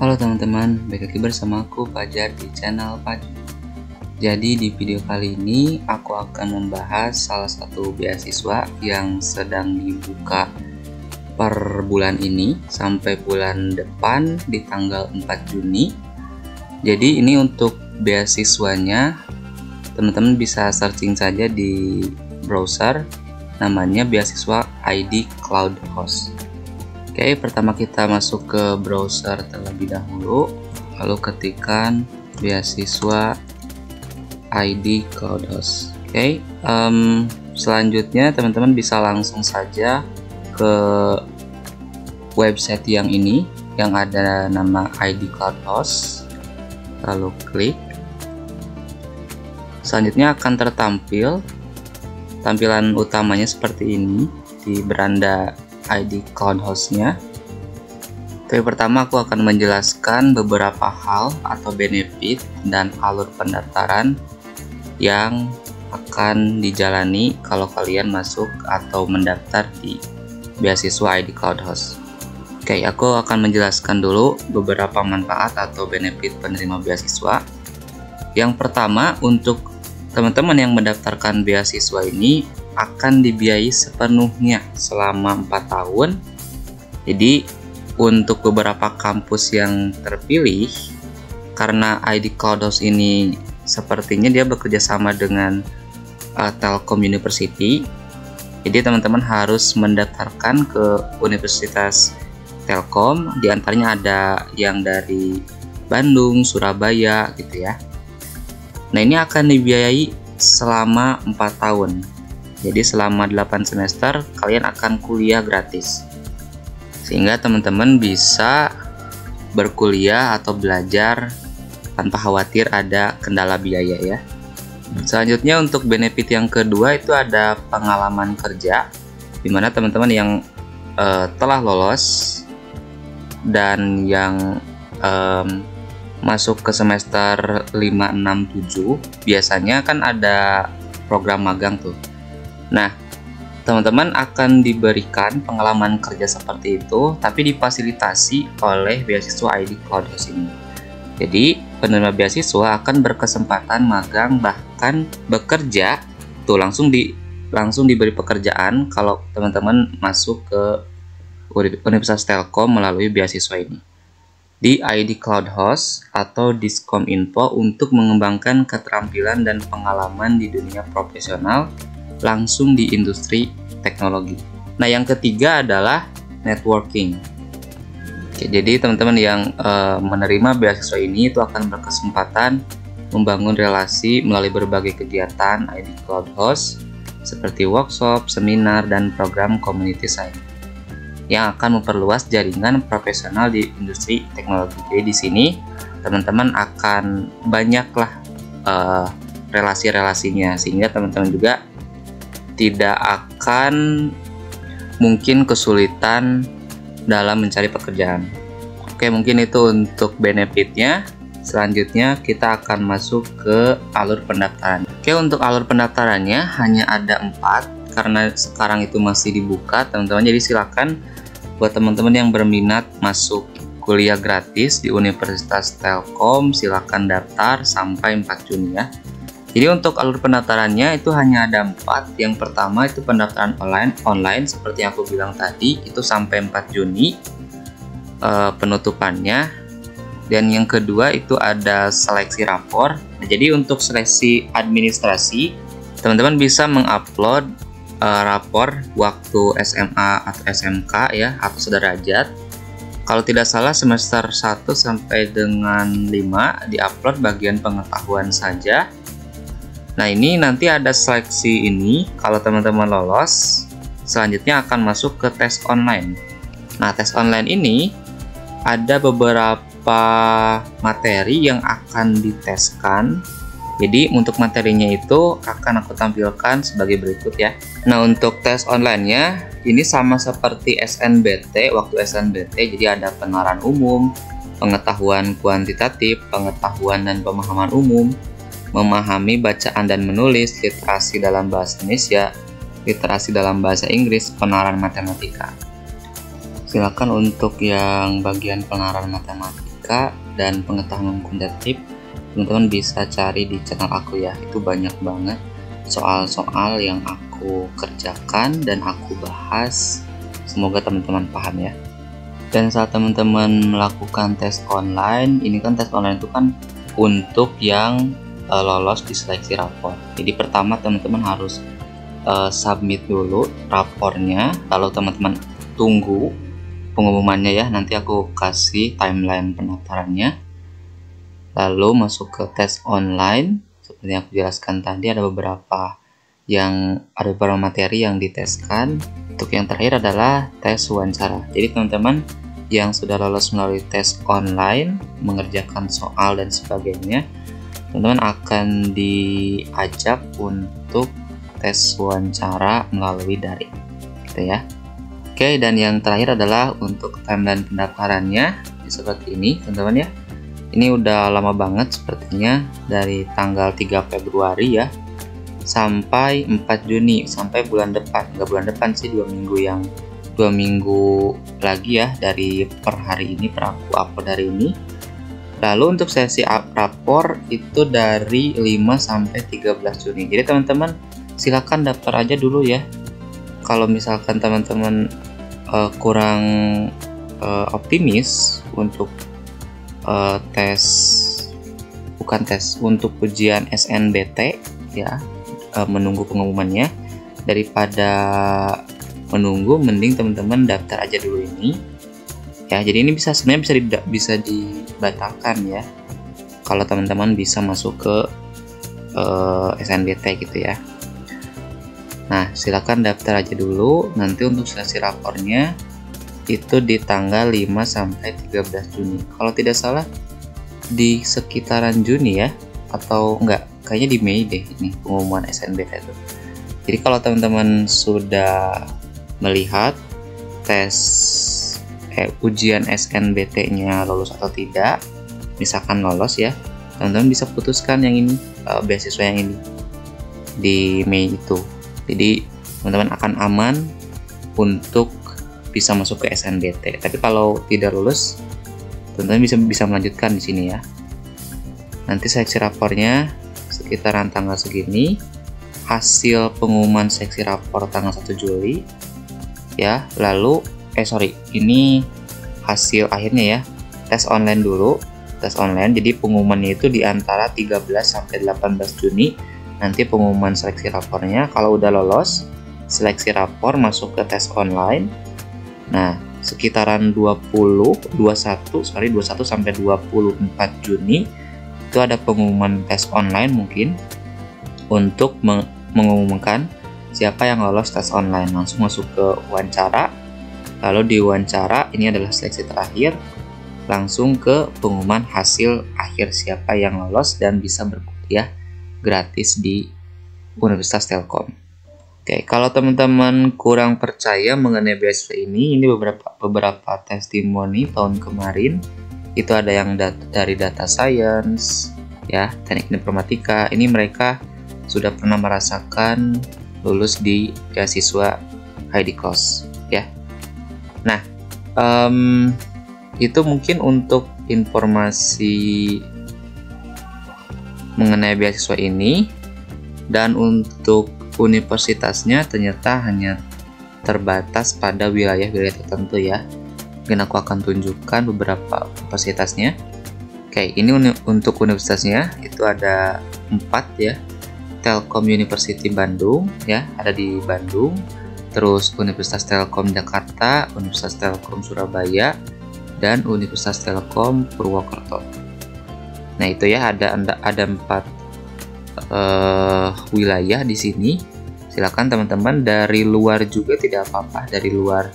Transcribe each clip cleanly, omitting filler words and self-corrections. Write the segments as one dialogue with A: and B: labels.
A: Halo teman-teman, balik lagi bersama aku Fajar di channel Paju. Jadi di video kali ini aku akan membahas salah satu beasiswa yang sedang dibuka per bulan ini sampai bulan depan di tanggal 4 Juni. Jadi ini untuk beasiswanya, teman-teman bisa searching saja di browser, namanya beasiswa ID Cloud Host. Oke, pertama kita masuk ke browser terlebih dahulu, lalu ketikkan beasiswa ID Cloud Host. Oke, selanjutnya teman-teman bisa langsung saja ke website yang ini, yang ada nama ID Cloud Host, lalu klik. Selanjutnya akan tertampil tampilan utamanya seperti ini di beranda ID Cloud Host-nya. Tapi pertama aku akan menjelaskan beberapa hal atau benefit dan alur pendaftaran yang akan dijalani kalau kalian masuk atau mendaftar di beasiswa ID Cloud Host. Oke, aku akan menjelaskan dulu beberapa manfaat atau benefit penerima beasiswa. Yang pertama, untuk teman-teman yang mendaftarkan beasiswa ini akan dibiayai sepenuhnya selama 4 tahun. Jadi untuk beberapa kampus yang terpilih, karena ID Cloud Host ini sepertinya dia bekerja sama dengan Telkom University, jadi teman-teman harus mendaftarkan ke Universitas Telkom. Di antaranya ada yang dari Bandung, Surabaya gitu ya. Nah, ini akan dibiayai selama 4 tahun. Jadi selama 8 semester kalian akan kuliah gratis, sehingga teman-teman bisa berkuliah atau belajar tanpa khawatir ada kendala biaya ya. Selanjutnya untuk benefit yang kedua itu ada pengalaman kerja, dimana teman-teman yang telah lolos dan yang masuk ke semester 5, 6, 7 biasanya kan ada program magang tuh. Nah, teman-teman akan diberikan pengalaman kerja seperti itu, tapi difasilitasi oleh beasiswa ID Cloud Host ini. Jadi, penerima beasiswa akan berkesempatan magang, bahkan bekerja tuh langsung diberi pekerjaan kalau teman-teman masuk ke Universitas Telkom melalui beasiswa ini di ID Cloud Host atau Diskominfo untuk mengembangkan keterampilan dan pengalaman di dunia profesional langsung di industri teknologi. Nah, yang ketiga adalah networking. Oke, jadi teman-teman yang menerima beasiswa ini itu akan berkesempatan membangun relasi melalui berbagai kegiatan ID Cloud Host seperti workshop, seminar, dan program community site yang akan memperluas jaringan profesional di industri teknologi. Jadi di sini teman-teman akan banyaklah relasi-relasinya, sehingga teman-teman juga tidak akan mungkin kesulitan dalam mencari pekerjaan. Oke, mungkin itu untuk benefitnya. Selanjutnya kita akan masuk ke alur pendaftaran. Oke, untuk alur pendaftarannya hanya ada 4 karena sekarang itu masih dibuka teman-teman. Jadi silakan buat teman-teman yang berminat masuk kuliah gratis di Universitas Telkom, silakan daftar sampai 4 Juni ya. Jadi untuk alur pendaftarannya itu hanya ada 4. Yang pertama itu pendaftaran online seperti yang aku bilang tadi, itu sampai 4 Juni penutupannya. Dan yang kedua itu ada seleksi rapor. Nah, jadi untuk seleksi administrasi, teman-teman bisa mengupload rapor waktu SMA atau SMK ya, atau sederajat. Kalau tidak salah semester 1 sampai dengan 5 diupload bagian pengetahuan saja. Nah, ini nanti ada seleksi ini. Kalau teman-teman lolos, selanjutnya akan masuk ke tes online. Nah, tes online ini ada beberapa materi yang akan diteskan. Jadi untuk materinya itu akan aku tampilkan sebagai berikut ya. Nah, untuk tes online-nya ini sama seperti SNBT, waktu SNBT. Jadi ada penalaran umum, pengetahuan kuantitatif, pengetahuan dan pemahaman umum, memahami bacaan dan menulis, literasi dalam bahasa Indonesia, literasi dalam bahasa Inggris, penalaran matematika. Silakan untuk yang bagian penalaran matematika informatika dan pengetahuan kuantitatif, teman-teman bisa cari di channel aku ya. Itu banyak banget soal-soal yang aku kerjakan dan aku bahas. Semoga teman-teman paham ya. Dan saat teman-teman melakukan tes online, ini kan tes online itu kan untuk yang lolos di seleksi rapor. Jadi pertama teman-teman harus submit dulu rapornya, lalu teman-teman tunggu pengumumannya ya. Nanti aku kasih timeline pendaftarannya. Lalu masuk ke tes online. Seperti yang aku jelaskan tadi, ada beberapa materi yang diteskan. Untuk yang terakhir adalah tes wawancara. Jadi teman-teman yang sudah lolos melalui tes online, mengerjakan soal dan sebagainya, teman-teman akan diajak untuk tes wawancara melalui daring, gitu ya. Oke, dan yang terakhir adalah untuk timeline pendaftarannya seperti ini, teman-teman ya. Ini udah lama banget sepertinya, dari tanggal 3 Februari ya sampai 4 Juni, sampai bulan depan. Nggak bulan depan sih, 2 minggu lagi ya dari per hari ini, per aku upload hari ini. Lalu untuk sesi rapor itu dari 5 sampai 13 Juni. Jadi teman-teman silakan daftar aja dulu ya. Kalau misalkan teman-teman kurang optimis untuk untuk ujian SNBT ya, menunggu pengumumannya, daripada menunggu, mending teman-teman daftar aja dulu ini ya. Jadi ini sebenarnya bisa dibatalkan ya kalau teman-teman bisa masuk ke SNBT gitu ya. Nah, silakan daftar aja dulu. Nanti untuk seleksi rapornya itu di tanggal 5 sampai 13 Juni. Kalau tidak salah di sekitaran Juni ya, atau enggak, kayaknya di Mei deh ini pengumuman SNBT itu. Jadi kalau teman-teman sudah melihat ujian SNBT-nya lolos atau tidak, misalkan lolos ya, teman-teman bisa putuskan yang ini, beasiswa yang ini di Mei itu. Jadi teman-teman akan aman untuk bisa masuk ke SNBT. Tapi kalau tidak lulus, teman-teman bisa melanjutkan di sini ya. Nanti seleksi rapornya sekitaran tanggal segini, hasil pengumuman seleksi rapor tanggal 1 Juli ya. Lalu ini hasil akhirnya ya. Tes online dulu, tes online. Jadi pengumumannya itu di antara 13 sampai 18 Juni. Nanti pengumuman seleksi rapornya. Kalau udah lolos seleksi rapor, masuk ke tes online. Nah, sekitaran 21 sampai 24 Juni itu ada pengumuman tes online mungkin untuk mengumumkan siapa yang lolos tes online. Langsung masuk ke wawancara. Lalu di wawancara, ini adalah seleksi terakhir, langsung ke pengumuman hasil akhir siapa yang lolos dan bisa berkuliah gratis di Universitas Telkom. Oke, kalau teman-teman kurang percaya mengenai beasiswa ini beberapa testimoni tahun kemarin. Itu ada yang dari data science, ya, teknik informatika. Ini mereka sudah pernah merasakan lulus di beasiswa ID Cost, ya. Nah, itu mungkin untuk informasi mengenai beasiswa ini. Dan untuk universitasnya ternyata hanya terbatas pada wilayah-wilayah tertentu ya. Mungkin aku akan tunjukkan beberapa universitasnya. Oke, ini untuk universitasnya itu ada 4 ya. Telkom University Bandung ya, ada di Bandung. Terus Universitas Telkom Jakarta, Universitas Telkom Surabaya, dan Universitas Telkom Purwokerto. Nah, itu ya, ada 4 wilayah di sini. Silakan teman-teman dari luar juga tidak apa-apa, dari luar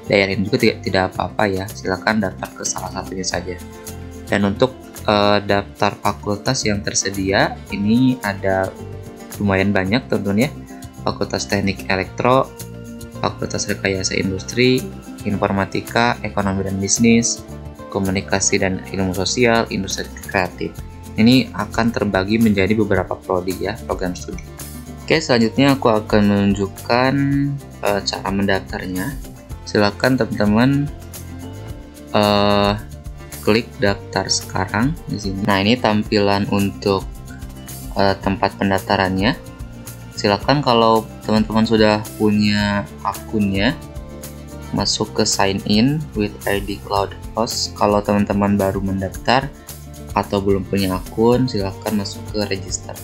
A: daerah ini juga tidak apa-apa ya. Silakan daftar ke salah satunya saja. Dan untuk daftar fakultas yang tersedia ini ada lumayan banyak tentunya. Fakultas Teknik Elektro, Fakultas Rekayasa Industri, Informatika, Ekonomi dan Bisnis, Komunikasi dan Ilmu Sosial, Industri Kreatif. Ini akan terbagi menjadi beberapa prodi ya, program studi. Oke, selanjutnya aku akan menunjukkan cara mendaftarnya. Silakan teman-teman klik daftar sekarang di sini. Nah, ini tampilan untuk tempat pendaftarannya. Silakan kalau teman-teman sudah punya akunnya, masuk ke sign in with ID Cloud Host. Kalau teman-teman baru mendaftar atau belum punya akun, silakan masuk ke register.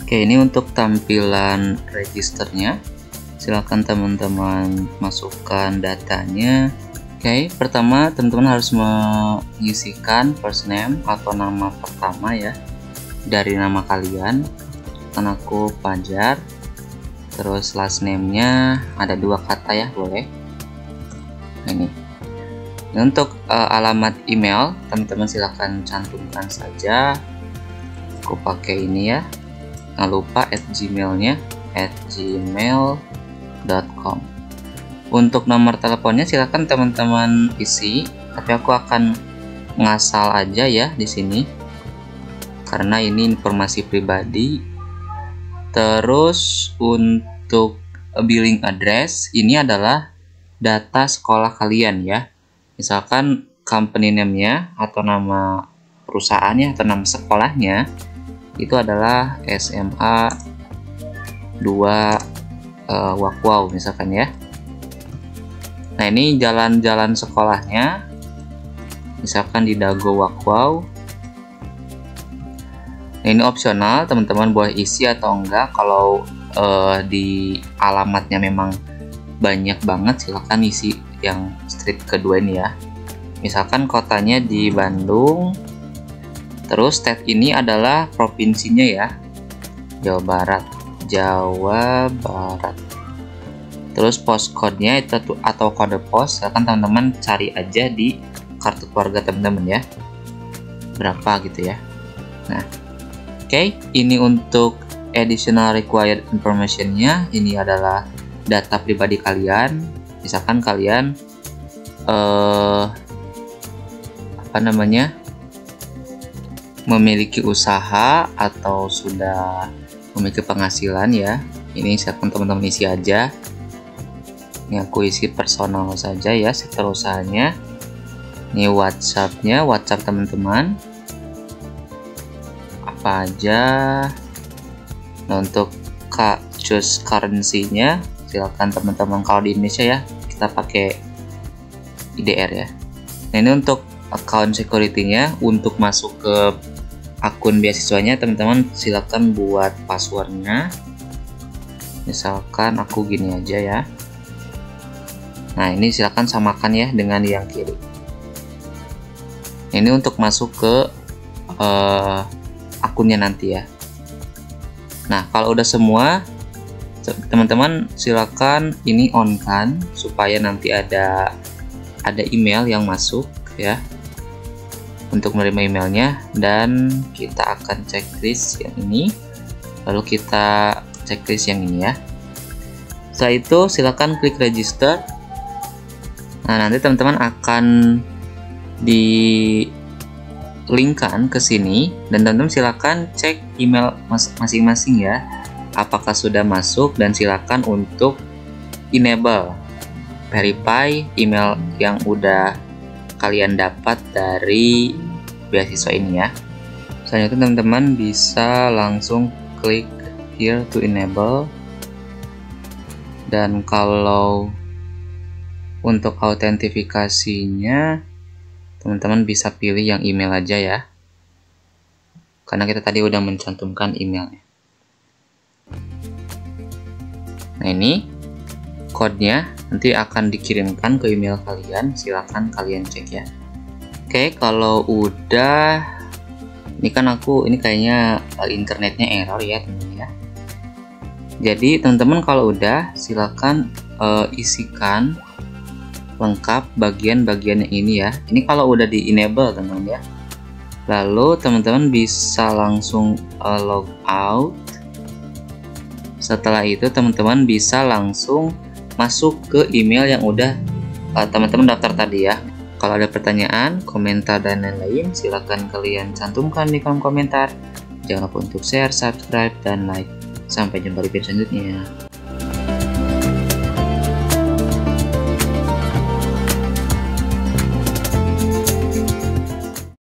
A: Oke, ini untuk tampilan registernya. Silakan teman-teman masukkan datanya. Oke, pertama teman-teman harus mengisikan first name atau nama pertama ya, dari nama kalian. Kan aku Fajar. Terus last name-nya ada 2 kata ya, boleh. Nah, ini. Nah, untuk alamat email teman-teman silakan cantumkan saja. Aku pakai ini ya. Jangan lupa @gmail-nya @gmail.com. Untuk nomor teleponnya silakan teman-teman isi, tapi aku akan ngasal aja ya di sini karena ini informasi pribadi. Terus untuk billing address ini adalah data sekolah kalian ya. Misalkan company name-nya atau nama perusahaannya atau nama sekolahnya itu adalah SMA 2 Wakwau misalkan ya. Nah, ini jalan-jalan sekolahnya, misalkan di Dago Wakwau. Nah, ini opsional, teman-teman boleh isi atau enggak. Kalau di alamatnya memang banyak banget, silakan isi yang street kedua ini ya. Misalkan kotanya di Bandung, terus state ini adalah provinsinya ya, Jawa Barat. Terus postcode-nya itu atau kode pos, silakan teman-teman cari aja di kartu keluarga teman-teman ya, berapa gitu ya. Nah, oke, ini untuk additional required information-nya. Ini adalah data pribadi kalian. Misalkan kalian memiliki usaha atau sudah memiliki penghasilan ya. Ini silakan teman-teman isi aja. Ini aku isi personal saja ya, sektor usahanya. Ini WhatsApp-nya, WhatsApp teman-teman. Apa aja. Nah, untuk choose currency-nya, silakan teman-teman kalau di Indonesia ya, kita pakai IDR ya. Nah, ini untuk account security-nya, untuk masuk ke akun beasiswanya, teman-teman silakan buat password-nya. Misalkan aku gini aja ya. Nah, ini silakan samakan ya dengan yang kiri. Ini untuk masuk ke akunnya nanti ya. Nah, kalau udah semua, teman-teman silakan ini on kan, supaya nanti ada email yang masuk ya, untuk menerima emailnya. Dan kita akan checklist yang ini, lalu kita checklist yang ini ya. Setelah itu silakan klik register. Nah, nanti teman-teman akan di-linkkan ke sini, dan teman-teman silakan cek email masing-masing ya, apakah sudah masuk, dan silakan untuk enable verify email yang udah kalian dapat dari beasiswa ini ya. Selanjutnya teman-teman bisa langsung klik here to enable, dan kalau untuk autentifikasinya teman-teman bisa pilih yang email aja ya, karena kita tadi udah mencantumkan emailnya. Nah, ini kodenya nanti akan dikirimkan ke email kalian, silakan kalian cek ya. Oke, kalau udah, ini kan ini kayaknya internetnya error ya teman-teman ya. Jadi teman-teman kalau udah, silakan isikan lengkap bagian-bagiannya ini ya. Ini kalau udah di enable teman-teman ya. Lalu teman-teman bisa langsung log out. Setelah itu teman-teman bisa langsung masuk ke email yang udah teman-teman daftar tadi ya. Kalau ada pertanyaan, komentar, dan lain-lain, silakan kalian cantumkan di kolom komentar. Jangan lupa untuk share, subscribe, dan like. Sampai jumpa di video selanjutnya.